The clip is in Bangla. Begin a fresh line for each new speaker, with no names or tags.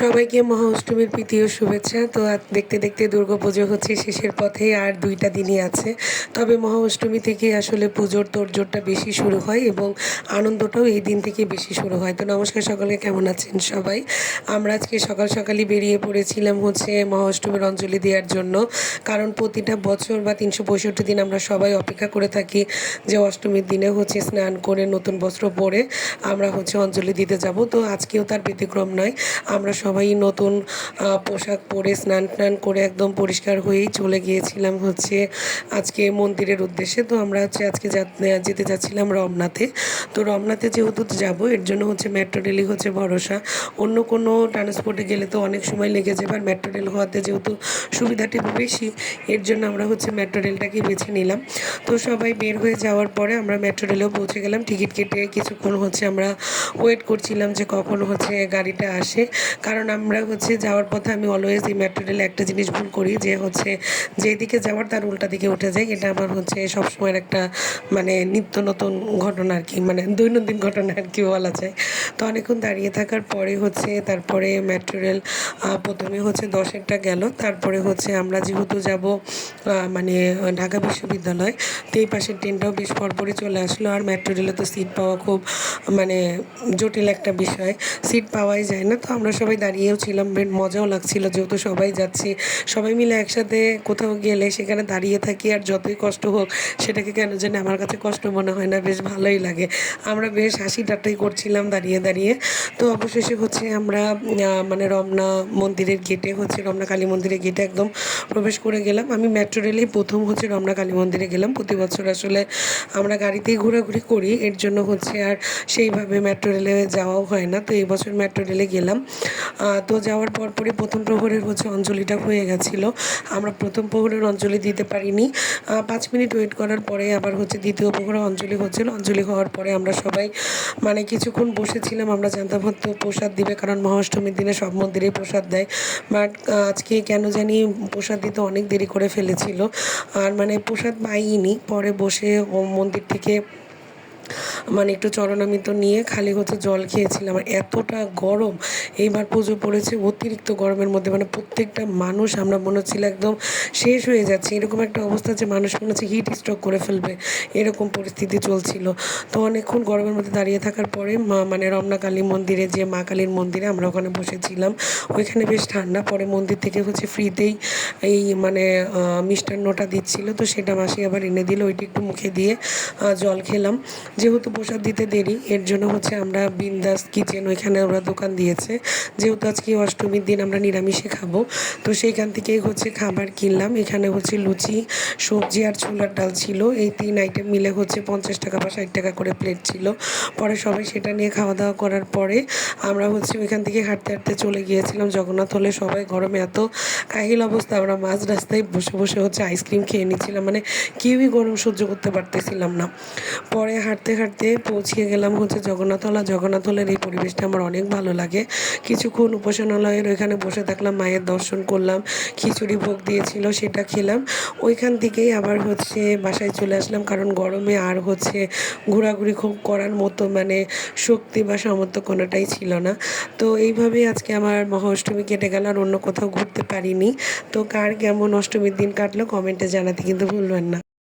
সবাইকে মহা অষ্টমীর প্রীতি ও শুভেচ্ছা। তো দেখতে দেখতে দুর্গাপুজো হচ্ছে শেষের পথে, আর 2টা দিনই আছে। তবে মহা অষ্টমী থেকে আসলে পুজোর তোড়জোড়টা বেশি শুরু হয় এবং আনন্দটাও এই দিন থেকে বেশি শুরু হয়। তো নমস্কার সকলকে, কেমন আছেন সবাই? আমরা আজকে সকাল সকালই বেরিয়ে পড়েছিলাম হচ্ছে মহা অষ্টমীর অঞ্জলি দেওয়ার জন্য। কারণ প্রতিটা বছর বা 365 দিন আমরা সবাই অপেক্ষা করে থাকি যে অষ্টমীর দিনে হচ্ছে স্নান করে নতুন বস্ত্র পরে আমরা হচ্ছে অঞ্জলি দিতে যাব। তো আজকেও তার ব্যতিক্রম নয়। আমরা সবাই নতুন পোশাক পরে স্নান টান করে একদম পরিষ্কার হয়েই চলে গিয়েছিলাম হচ্ছে আজকে মন্দিরের উদ্দেশ্যে। তো আমরা হচ্ছে আজকে যেতে যাচ্ছিলাম রমনাতে। তো রমনাতে যেহেতু যাব, এর জন্য হচ্ছে মেট্রো রেলই হচ্ছে ভরসা। অন্য কোনো ট্রান্সপোর্টে গেলে তো অনেক সময় লেগে যাবে, আর মেট্রো রেল হওয়াতে যেহেতু সুবিধাটি বেশি, এর জন্য আমরা হচ্ছে মেট্রো রেলটাকেই বেছে নিলাম। তো সবাই বের হয়ে যাওয়ার পরে আমরা মেট্রো রেলেও পৌঁছে গেলাম। টিকিট কেটে কিছুক্ষণ হচ্ছে আমরা ওয়েট করছিলাম যে কখন হচ্ছে গাড়িটা আসে। কারণ আমরা হচ্ছে যাওয়ার পথে আমি অলওয়েজ এই মেট্রো রেলে একটা জিনিস ভুল করি, যে হচ্ছে যেদিকে যাওয়ার তার উল্টা দিকে উঠে যাই। এটা আমার হচ্ছে সবসময়ের একটা মানে নিত্য নতুন ঘটনা আর কি, মানে দৈনন্দিন ঘটনা আর কি বলা যায়। তো অনেকক্ষণ দাঁড়িয়ে থাকার পরে হচ্ছে তারপরে মেট্রো রেল প্রথমে হচ্ছে 10-এরটা গেল। তারপরে হচ্ছে আমরা যেহেতু যাব মানে ঢাকা বিশ্ববিদ্যালয়, তো এই পাশের ট্রেনটাও বেশ পরপরই চলে আসলো। আর মেট্রো রেলে তো সিট পাওয়া খুব মানে জটিল একটা বিষয়, সিট পাওয়াই যায় না। তো আমরা সবাই দাঁড়িয়েও ছিলাম, বেশ মজাও লাগছিল যেহেতু সবাই যাচ্ছি। সবাই মিলে একসাথে কোথাও গেলে সেখানে দাঁড়িয়ে থাকি, আর যতই কষ্ট হোক সেটাকে কেন জানি আমার কাছে কষ্ট মনে হয় না, বেশ ভালোই লাগে। আমরা বেশ হাসি ঠাট্টাই করছিলাম দাঁড়িয়ে দাঁড়িয়ে। তো অবশেষে হচ্ছে আমরা মানে রমনা মন্দিরের গেটে হচ্ছে রমনা কালী মন্দিরের গেটে একদম প্রবেশ করে গেলাম। আমি মেট্রো রেলেই প্রথম হচ্ছে রমনা কালী মন্দিরে গেলাম। প্রতি বছর আসলে আমরা গাড়িতেই ঘোরাঘুরি করি, এর জন্য হচ্ছে আর সেইভাবে মেট্রো রেলে যাওয়াও হয় না। তো এই বছর মেট্রো রেলে গেলাম। তো যাওয়ার পরপরই প্রথম প্রহরের হচ্ছে অঞ্জলিটা হয়ে গেছিলো। আমরা প্রথম প্রহরের অঞ্জলি দিতে পারিনি। 5 মিনিট ওয়েট করার পরে আবার হচ্ছে দ্বিতীয় প্রহরের অঞ্জলি হচ্ছিলো। অঞ্জলি হওয়ার পরে আমরা সবাই মানে কিছুক্ষণ বসেছিলাম। আমরা জানতাম হয়তো প্রসাদ দিবে, কারণ মহাষ্টমীর দিনে সব মন্দিরেই প্রসাদ দেয়। বাট আজকে কেন জানি প্রসাদ দিতে অনেক দেরি করে ফেলেছিল, আর মানে প্রসাদ পাইনি। পরে বসে ও মন্দির থেকে মানে একটু চরণামৃত নিয়ে খালি হচ্ছে জল খেয়েছিলাম। আর এতটা গরম এইবার পুজো পড়েছে, অতিরিক্ত গরমের মধ্যে মানে প্রত্যেকটা মানুষ আমরা মনে হচ্ছিল একদম শেষ হয়ে যাচ্ছে। এরকম একটা অবস্থা যে মানুষ মনে হচ্ছে হিট স্ট্রোক করে ফেলবে, এরকম পরিস্থিতি চলছিল। তো অনেকক্ষণ গরমের মধ্যে দাঁড়িয়ে থাকার পরে মানে রমনা কালী মন্দিরে, যে মা কালীর মন্দিরে, আমরা ওখানে বসেছিলাম। ওইখানে বেশ ঠান্ডা। পরে মন্দির থেকে হচ্ছে ফ্রিতেই এই মানে মিষ্টান্নটা দিচ্ছিলো, তো সেটা মাসি আবার এনে দিল। ওইটি একটু মুখে দিয়ে জল খেলাম। যেহেতু প্রসাদ দিতে দেরি, এর জন্য হচ্ছে আমরা বিন্দাস কিচেন, ওইখানে ওরা দোকান দিয়েছে। যেহেতু আজকে অষ্টমীর দিন আমরা নিরামিষে খাবো, তো সেইখান থেকেই হচ্ছে খাবার কিনলাম। এখানে হচ্ছে লুচি, সবজি আর ছোলার ডাল ছিল। এই 3 আইটেম মিলে হচ্ছে 50 টাকা বা 60 টাকা করে প্লেট ছিল। পরে সবাই সেটা নিয়ে খাওয়া দাওয়া করার পরে আমরা হচ্ছে ওইখান থেকে হাঁটতে হাঁটতে চলে গিয়েছিলাম জগন্নাথ হলে। সবাই গরমে এত কাহিল অবস্থা, আমরা মাঝ রাস্তায় বসে বসে হচ্ছে আইসক্রিম খেয়ে নিচ্ছিলাম, মানে কেউই গরম সহ্য করতে পারতেছিলাম না। পরে হাঁটতে হাঁটতে পৌঁছিয়ে গেলাম হচ্ছে জগন্নাথহলা। জগন্নাথহলের এই পরিবেশটা আমার অনেক ভালো লাগে। কিছুক্ষণ উপাসনালয়ের ওইখানে বসে থাকলাম, মায়ের দর্শন করলাম, খিচুড়ি ভোগ দিয়েছিল সেটা খেলাম। ওইখান থেকেই আবার হচ্ছে বাসায় চলে আসলাম, কারণ গরমে আর হচ্ছে ঘোরাঘুরি খুব করার মতো মানে শক্তি বা সামর্থ্য কোনোটাই ছিল না। তো এইভাবেই আজকে আমার মহা অষ্টমী কেটে গেল, আর অন্য কোথাও ঘুরতে পারিনি। তো কার কেমন অষ্টমীর দিন কাটলো কমেন্টে জানাতে কিন্তু ভুলবেন না।